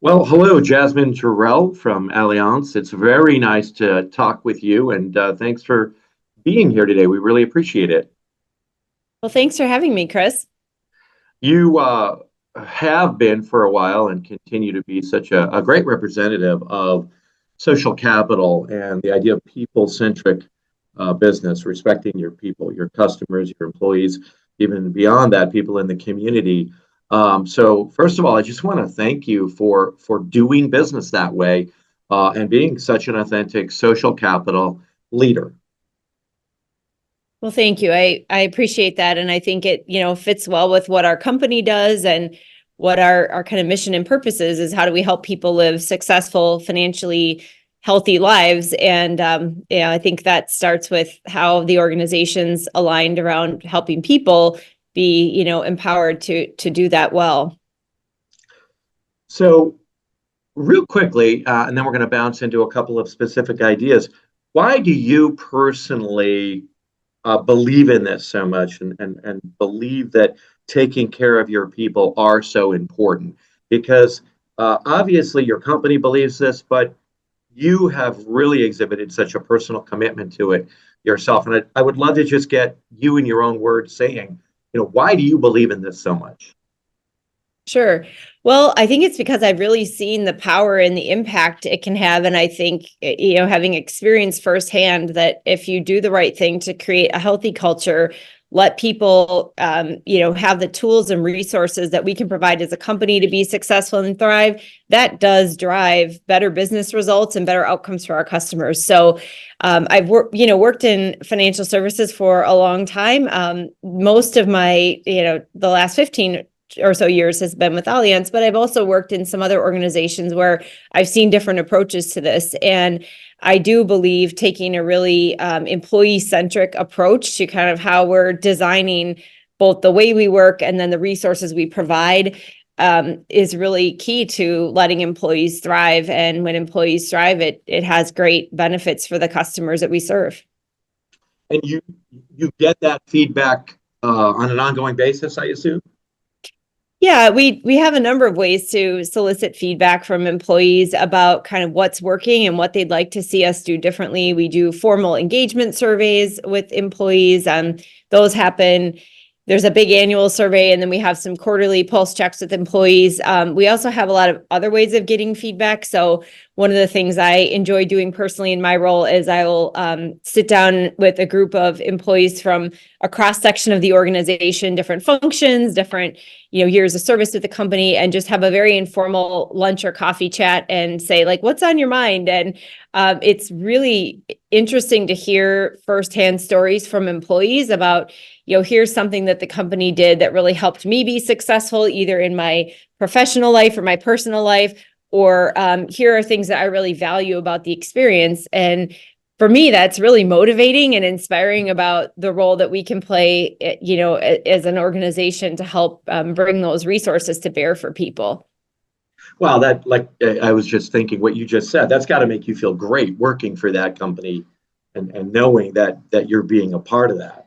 Well, hello, Jasmine Jirele from Allianz. It's very nice to talk with you, and thanks for being here today. We really appreciate it. Well, thanks for having me, Chris. You have been for a while and continue to be such a great representative of social capital and the idea of people-centric business, respecting your people, your customers, your employees, even beyond that, people in the community. So first of all, I just want to thank you for doing business that way and being such an authentic social capital leader. Well, thank you. I appreciate that. And I think it, fits well with what our company does and what our kind of mission and purpose is how do we help people live successful, financially healthy lives? And I think that starts with how the organization's aligned around helping people be, empowered to do that well. So real quickly, and then we're going to bounce into a couple of specific ideas. Why do you personally believe in this so much and believe that taking care of your people are so important? Because obviously your company believes this, but you have really exhibited such a personal commitment to it yourself. And I would love to just get you in your own words saying, why do you believe in this so much? Sure. Well, I think it's because I've really seen the power and the impact it can have. And I think, having experienced firsthand that if you do the right thing to create a healthy culture, let people, have the tools and resources that we can provide as a company to be successful and thrive, that does drive better business results and better outcomes for our customers. So I've worked in financial services for a long time. Most of my, the last 15 or so years has been with Allianz, but I've also worked in some other organizations where I've seen different approaches to this. And I do believe taking a really employee-centric approach to kind of how we're designing both the way we work and then the resources we provide is really key to letting employees thrive. And when employees thrive, it has great benefits for the customers that we serve. And you get that feedback on an ongoing basis, I assume? Yeah, we have a number of ways to solicit feedback from employees about kind of what's working and what they'd like to see us do differently. We do formal engagement surveys with employees. Those happen. There's a big annual survey, and then we have some quarterly pulse checks with employees. We also have a lot of other ways of getting feedback. So one of the things I enjoy doing personally in my role is I will sit down with a group of employees from a cross section of the organization, different functions, different years of service with the company, and just have a very informal lunch or coffee chat and say, like, what's on your mind? And it's really interesting to hear firsthand stories from employees about, here's something that the company did that really helped me be successful, either in my professional life or my personal life, or here are things that I really value about the experience. And for me, that's really motivating and inspiring about the role that we can play, as an organization to help bring those resources to bear for people. Wow, I was just thinking what you just said, that's got to make you feel great working for that company and knowing that you're being a part of that.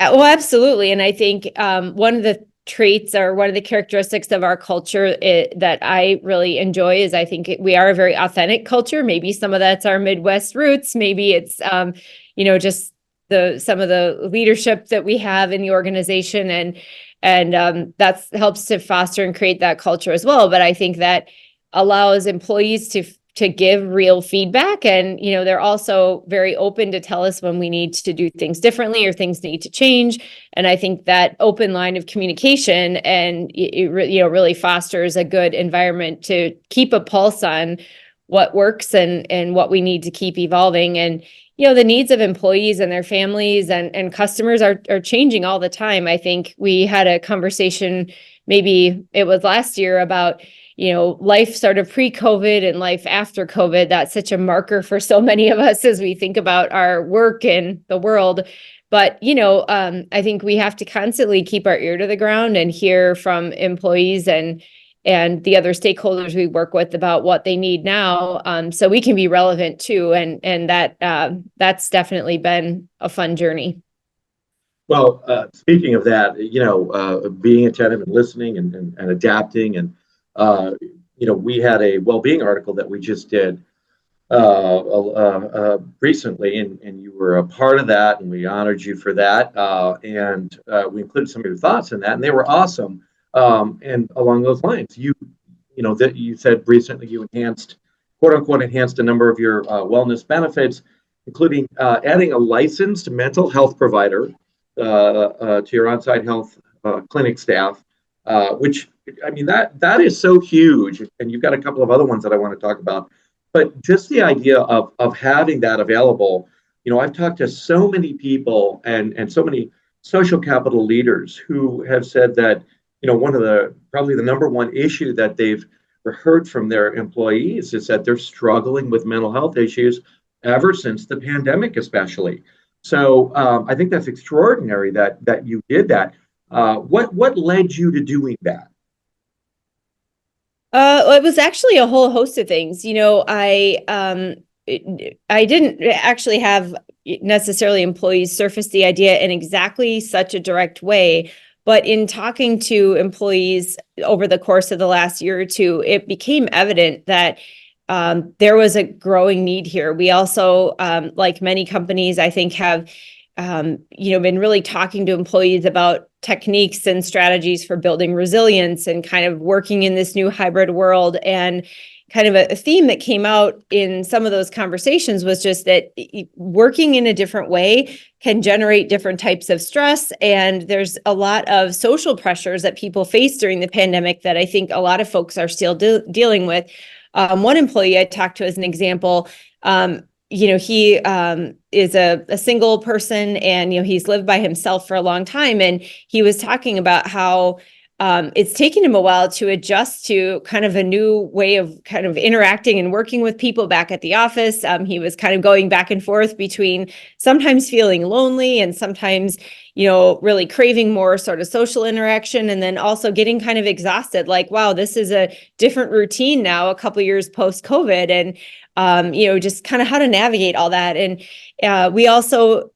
Well, absolutely. And I think one of the traits or one of the characteristics of our culture that I really enjoy is I think we are a very authentic culture. Maybe some of that's our Midwest roots. Maybe it's, just some of the leadership that we have in the organization. And that helps to foster and create that culture as well. But I think that allows employees to give real feedback. And, they're also very open to tell us when we need to do things differently or things need to change. And I think that open line of communication and, really fosters a good environment to keep a pulse on what works and what we need to keep evolving. And, the needs of employees and their families and customers are changing all the time. I think we had a conversation, maybe it was last year, about life sort of pre-COVID and life after COVID. That's such a marker for so many of us as we think about our work and the world. But, I think we have to constantly keep our ear to the ground and hear from employees and the other stakeholders we work with about what they need now, so we can be relevant too. And that's definitely been a fun journey. Well, speaking of that, being attentive and listening and adapting and we had a well-being article that we just did recently, and you were a part of that, and we honored you for that. And we included some of your thoughts in that, and they were awesome. And along those lines, that you said recently you enhanced, quote unquote, enhanced a number of your wellness benefits, including adding a licensed mental health provider to your on-site health clinic staff, which I mean that is so huge. And you've got a couple of other ones that I want to talk about. But just the idea of having that available, I've talked to so many people and so many social capital leaders who have said that, one of the probably the number one issue that they've heard from their employees is that they're struggling with mental health issues ever since the pandemic, especially. So I think that's extraordinary that you did that. What led you to doing that? It was actually a whole host of things. I didn't actually have necessarily employees surface the idea in exactly such a direct way, but in talking to employees over the course of the last year or two, it became evident that there was a growing need here. We also, like many companies, I think, have been really talking to employees about techniques and strategies for building resilience and kind of working in this new hybrid world. And kind of a theme that came out in some of those conversations was just that working in a different way can generate different types of stress. And there's a lot of social pressures that people face during the pandemic that I think a lot of folks are still dealing with. One employee I talked to as an example, he is a single person, and he's lived by himself for a long time, and he was talking about how it's taken him a while to adjust to kind of a new way of kind of interacting and working with people back at the office. He was kind of going back and forth between sometimes feeling lonely and sometimes, really craving more sort of social interaction, and then also getting kind of exhausted, like, wow, this is a different routine now, a couple of years post-COVID, and just kind of how to navigate all that. And we also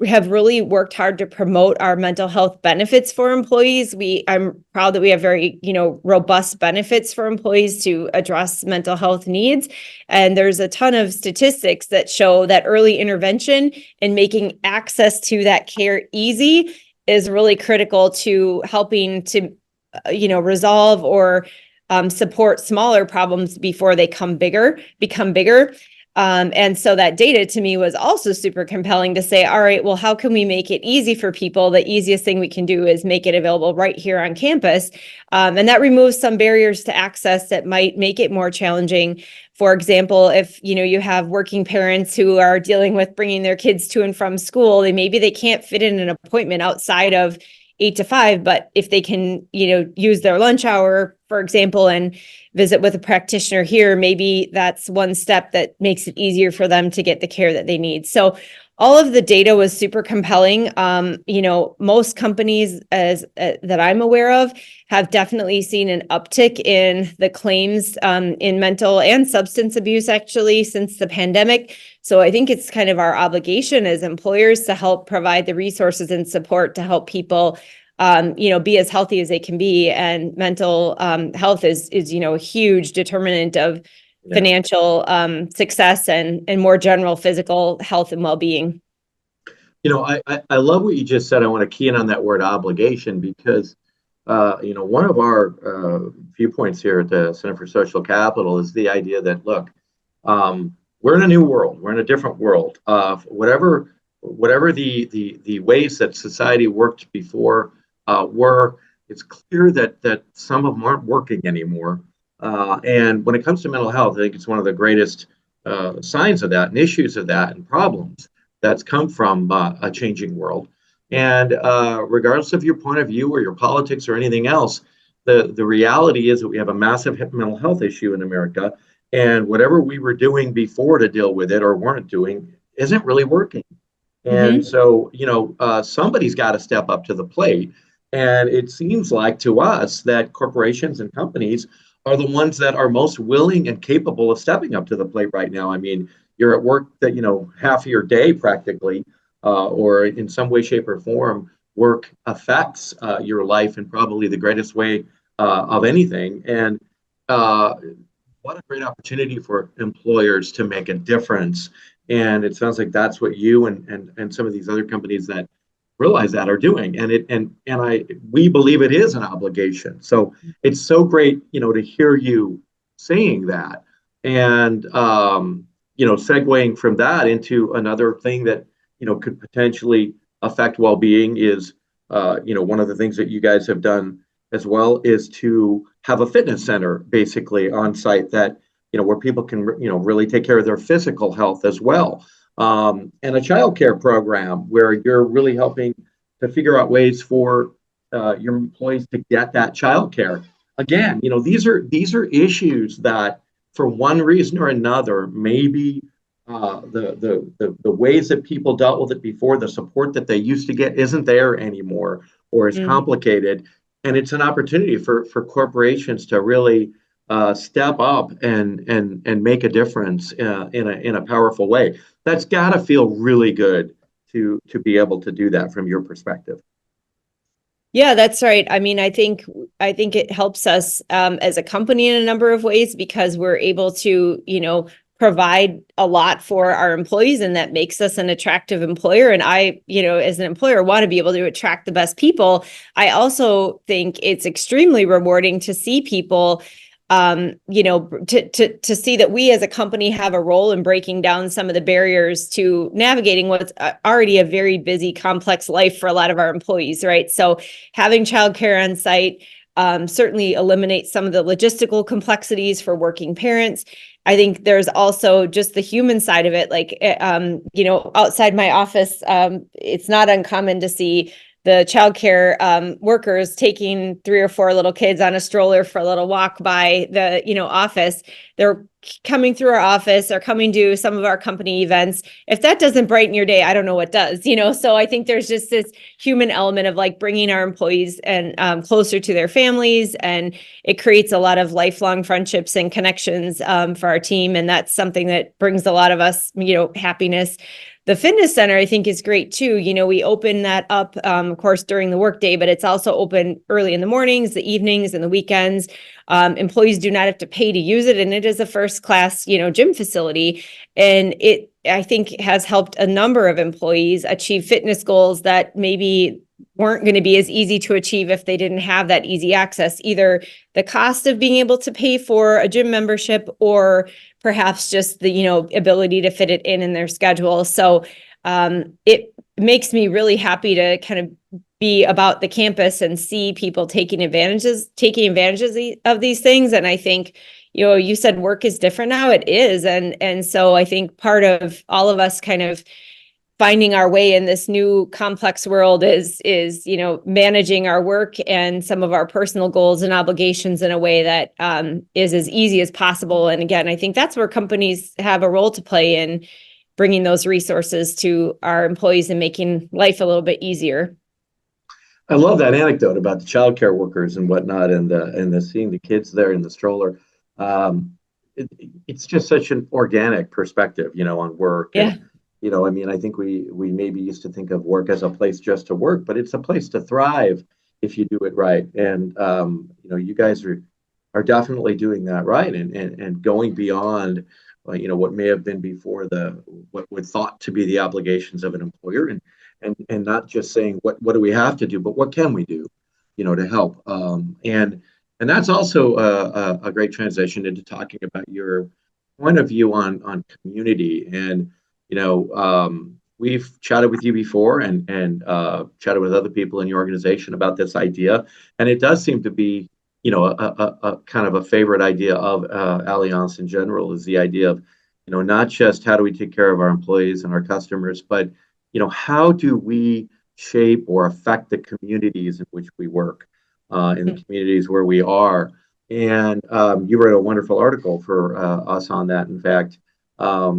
have really worked hard to promote our mental health benefits for employees. I'm proud that we have very, robust benefits for employees to address mental health needs. And there's a ton of statistics that show that early intervention and making access to that care easy is really critical to helping to, resolve or support smaller problems before they become bigger. And so that data to me was also super compelling to say, all right, well, how can we make it easy for people? The easiest thing we can do is make it available right here on campus. And that removes some barriers to access that might make it more challenging. For example, if you have working parents who are dealing with bringing their kids to and from school, maybe they can't fit in an appointment outside of 8 to 5, but if they can, use their lunch hour, for example, and visit with a practitioner here, maybe that's one step that makes it easier for them to get the care that they need. So all of the data was super compelling. Most companies that I'm aware of have definitely seen an uptick in the claims in mental and substance abuse, actually, since the pandemic. So I think it's kind of our obligation as employers to help provide the resources and support to help people be as healthy as they can be. And mental health is a huge determinant of financial success and more general physical health and well-being. I love what you just said. I want to key in on that word obligation because, one of our viewpoints here at the Center for Social Capital is the idea that, look, we're in a new world. We're in a different world. Whatever the ways that society worked before it's clear that some of them aren't working anymore. And when it comes to mental health, I think it's one of the greatest signs of that and issues of that and problems that's come from a changing world. And regardless of your point of view or your politics or anything else, the reality is that we have a massive mental health issue in America. And whatever we were doing before to deal with it or weren't doing isn't really working. And so, somebody's got to step up to the plate. And it seems like to us that corporations and companies are the ones that are most willing and capable of stepping up to the plate right now. I mean, you're at work that, half of your day practically, or in some way, shape, or form, work affects your life in probably the greatest way of anything. And uh, what a great opportunity for employers to make a difference. And it sounds like that's what you and some of these other companies that realize that are doing. And we believe it is an obligation. So it's so great, to hear you saying that. And segueing from that into another thing that could potentially affect well-being is one of the things that you guys have done as well is to have a fitness center basically on site that where people can really take care of their physical health as well, and a childcare program where you're really helping to figure out ways for your employees to get that childcare. Again, these are issues that for one reason or another, maybe the ways that people dealt with it before, the support that they used to get isn't there anymore or is complicated. And it's an opportunity for corporations to really step up and make a difference in a powerful way. That's got to feel really good to be able to do that from your perspective. Yeah, that's right. I mean, I think it helps us as a company in a number of ways because we're able to, provide a lot for our employees, and that makes us an attractive employer. And I, as an employer, want to be able to attract the best people. I also think it's extremely rewarding to see people to see that we as a company have a role in breaking down some of the barriers to navigating what's already a very busy, complex life for a lot of our employees, right? So having childcare on site certainly eliminates some of the logistical complexities for working parents. I think there's also just the human side of it. Like, outside my office, it's not uncommon to see the childcare workers taking 3 or 4 little kids on a stroller for a little walk by the office. They're coming through our office or coming to some of our company events. If that doesn't brighten your day, I don't know what does. So I think there's just this human element of like bringing our employees and closer to their families, and it creates a lot of lifelong friendships and connections for our team, and that's something that brings a lot of us happiness. The fitness center, I think, is great too. We open that up, of course, during the workday, but it's also open early in the mornings, the evenings, and the weekends. Employees do not have to pay to use it, and it is a first-class, gym facility. And it, I think, has helped a number of employees achieve fitness goals that maybe weren't going to be as easy to achieve if they didn't have that easy access, either the cost of being able to pay for a gym membership or perhaps just the ability to fit it in their schedule. So it makes me really happy to kind of be about the campus and see people taking advantages of these things. And I think you said work is different now. It is, and so I think part of all of us kind of finding our way in this new complex world is managing our work and some of our personal goals and obligations in a way that is as easy as possible. And again, I think that's where companies have a role to play in bringing those resources to our employees and making life a little bit easier. I love that anecdote about the childcare workers and whatnot, and the seeing the kids there in the stroller. It's just such an organic perspective, on work. Yeah. I think we maybe used to think of work as a place just to work, but it's a place to thrive if you do it right. And you guys are definitely doing that right, and going beyond what may have been before what were thought to be the obligations of an employer, and not just saying what do we have to do, but what can we do to help. And that's also a great transition into talking about your point of view on community. And we've chatted with you before and chatted with other people in your organization about this idea, and it does seem to be a kind of a favorite idea of Allianz in general, is the idea of not just how do we take care of our employees and our customers, but how do we shape or affect the communities in which we work, in the communities where we are. And you wrote a wonderful article for us on that, in fact. How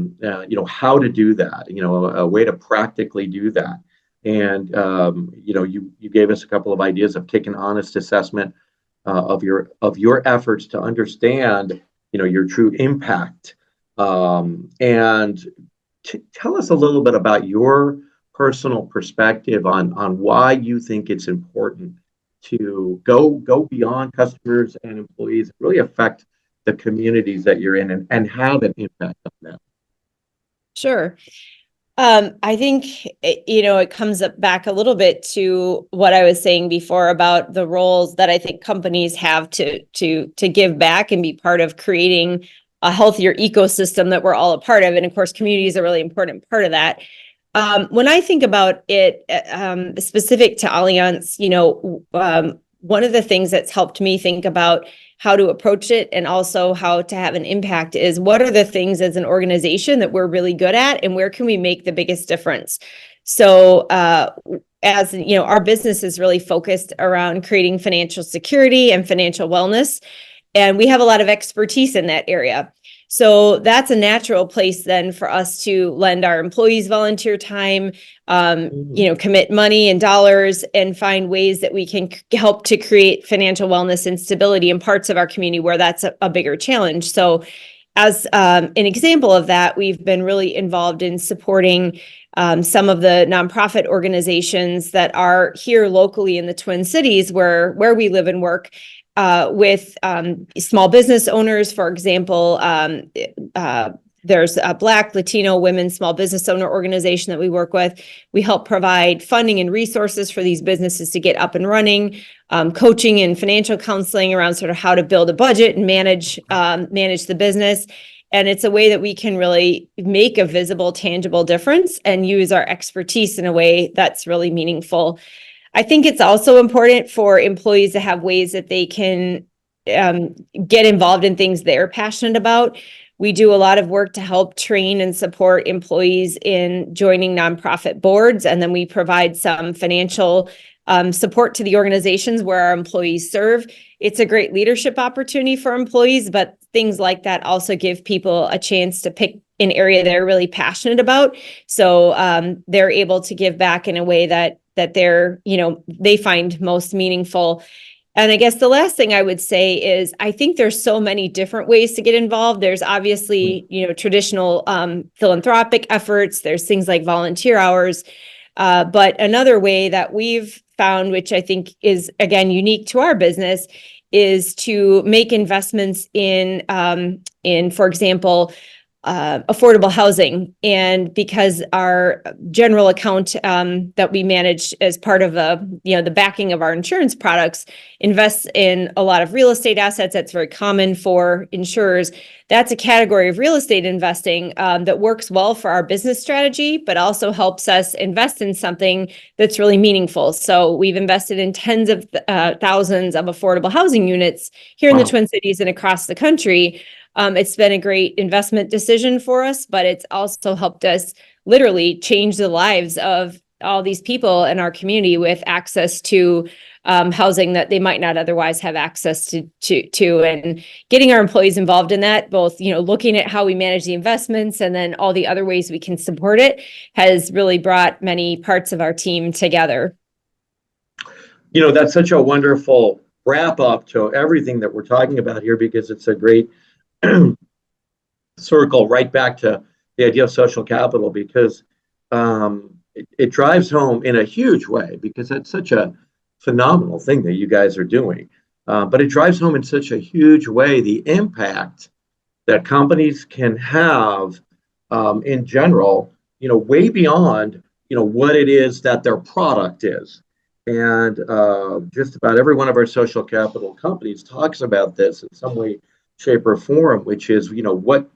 to do that, a way to practically do that. And, you gave us a couple of ideas of take an honest assessment of your efforts to understand, your true impact. And tell us a little bit about your personal perspective on why you think it's important to go beyond customers and employees, really affect the communities that you're in and have an impact on them? Sure. I think, it comes up back a little bit to what I was saying before about the roles that I think companies have to give back and be part of creating a healthier ecosystem that we're all a part of. And of course, community is a really important part of that. When I think about it, specific to Allianz, one of the things that's helped me think about how to approach it and also how to have an impact is what are the things as an organization that we're really good at and where can we make the biggest difference? So, as you know, our business is really focused around creating financial security and financial wellness, and we have a lot of expertise in that area. So that's a natural place then for us to lend our employees volunteer time, commit money and dollars and find ways that we can help to create financial wellness and stability in parts of our community where that's a bigger challenge. So as an example of that, we've been really involved in supporting some of the nonprofit organizations that are here locally in the Twin Cities where we live and work. With small business owners, for example, there's a Black, Latino women small business owner organization that we work with. We help provide funding and resources for these businesses to get up and running, coaching and financial counseling around sort of how to build a budget and manage the business. And it's a way that we can really make a visible, tangible difference and use our expertise in a way that's really meaningful. I think it's also important for employees to have ways that they can get involved in things they're passionate about. We do a lot of work to help train and support employees in joining nonprofit boards, and then we provide some financial support to the organizations where our employees serve. It's a great leadership opportunity for employees, but things like that also give people a chance to pick an area they're really passionate about. So they're able to give back in a way that they're, they find most meaningful. And I guess the last thing I would say is I think there's so many different ways to get involved. There's obviously, traditional philanthropic efforts. There's things like volunteer hours. But another way that we've found, which I think is, again, unique to our business, is to make investments in, for example, affordable housing. And because our general account that we manage as part of the backing of our insurance products invests in a lot of real estate assets. That's very common for insurers. That's a category of real estate investing that works well for our business strategy, but also helps us invest in something that's really meaningful. So we've invested in tens of thousands of affordable housing units here in the Twin Cities and across the country. It's been a great investment decision for us, but it's also helped us literally change the lives of all these people in our community with access to housing that they might not otherwise have access to, and getting our employees involved in that, both, looking at how we manage the investments and then all the other ways we can support it, has really brought many parts of our team together. That's such a wonderful wrap up to everything that we're talking about here, because it's a great circle right back to the idea of social capital, because it drives home in a huge way, because it's such a phenomenal thing that you guys are doing. But it drives home in such a huge way the impact that companies can have in general, way beyond, what it is that their product is. And just about every one of our social capital companies talks about this in some way, shape, or form, which is, what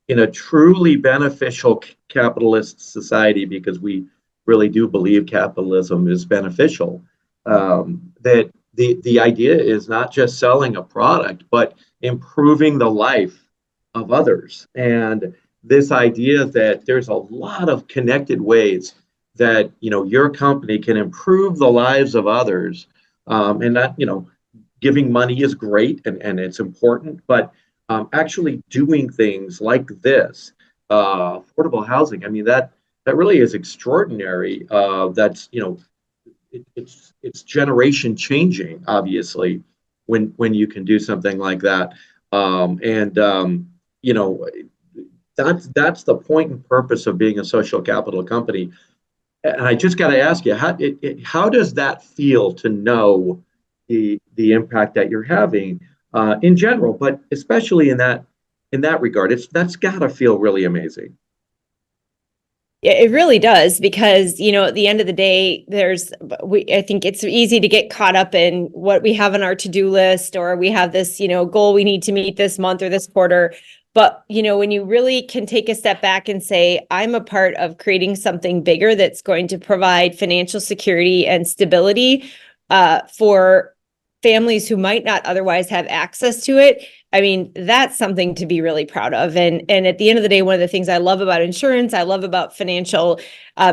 in a truly beneficial capitalist society, because we really do believe capitalism is beneficial, that the idea is not just selling a product, but improving the life of others. And this idea that there's a lot of connected ways that, your company can improve the lives of others, and that, giving money is great and it's important, but actually doing things like this, affordable housing, I mean, that really is extraordinary. That's, it's generation changing, obviously, when you can do something like that. That's the point and purpose of being a social capital company. And I just got to ask you, how does that feel to know the impact that you're having in general, but especially in that regard. That's got to feel really amazing. Yeah, it really does because, at the end of the day, I think it's easy to get caught up in what we have on our to-do list, or we have this, goal we need to meet this month or this quarter. But, when you really can take a step back and say, I'm a part of creating something bigger that's going to provide financial security and stability for families who might not otherwise have access to it. I mean, that's something to be really proud of. And at the end of the day, one of the things I love about insurance, I love about financial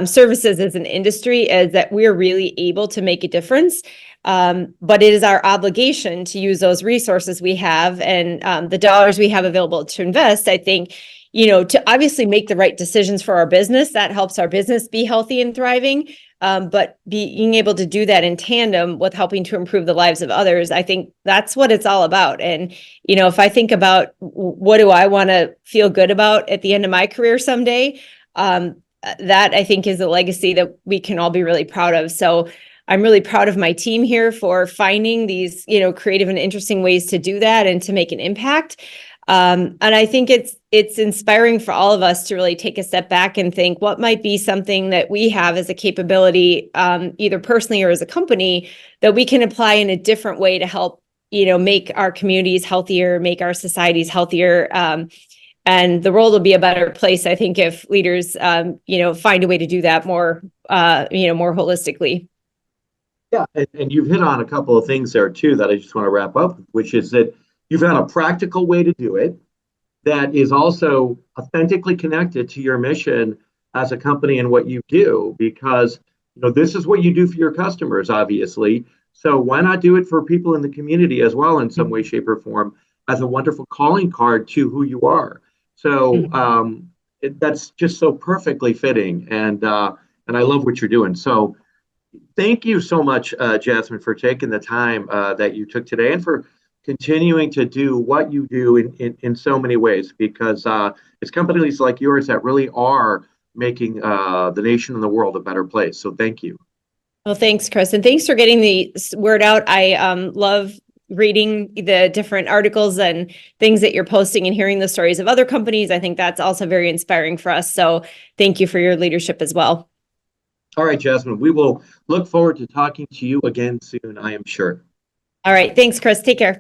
services as an industry, is that we're really able to make a difference. But it is our obligation to use those resources we have and the dollars we have available to invest, I think, to obviously make the right decisions for our business. That helps our business be healthy and thriving. But being able to do that in tandem with helping to improve the lives of others, I think that's what it's all about. And, if I think about what do I want to feel good about at the end of my career someday, that I think is a legacy that we can all be really proud of. So I'm really proud of my team here for finding these, creative and interesting ways to do that and to make an impact. And I think it's inspiring for all of us to really take a step back and think what might be something that we have as a capability, either personally or as a company, that we can apply in a different way to help, make our communities healthier, make our societies healthier. And the world will be a better place, I think, if leaders, find a way to do that more, more holistically. Yeah, and you've hit on a couple of things there too that I just want to wrap up, which is that you've had a practical way to do it that is also authentically connected to your mission as a company and what you do, because this is what you do for your customers, obviously. So why not do it for people in the community as well in some way, shape, or form as a wonderful calling card to who you are? So that's just so perfectly fitting, and I love what you're doing. So thank you so much, Jasmine, for taking the time that you took today and for continuing to do what you do in so many ways, because it's companies like yours that really are making the nation and the world a better place. So thank you. Well, thanks, Chris. And thanks for getting the word out. I love reading the different articles and things that you're posting and hearing the stories of other companies. I think that's also very inspiring for us. So thank you for your leadership as well. All right, Jasmine, we will look forward to talking to you again soon, I am sure. All right. Thanks, Chris. Take care.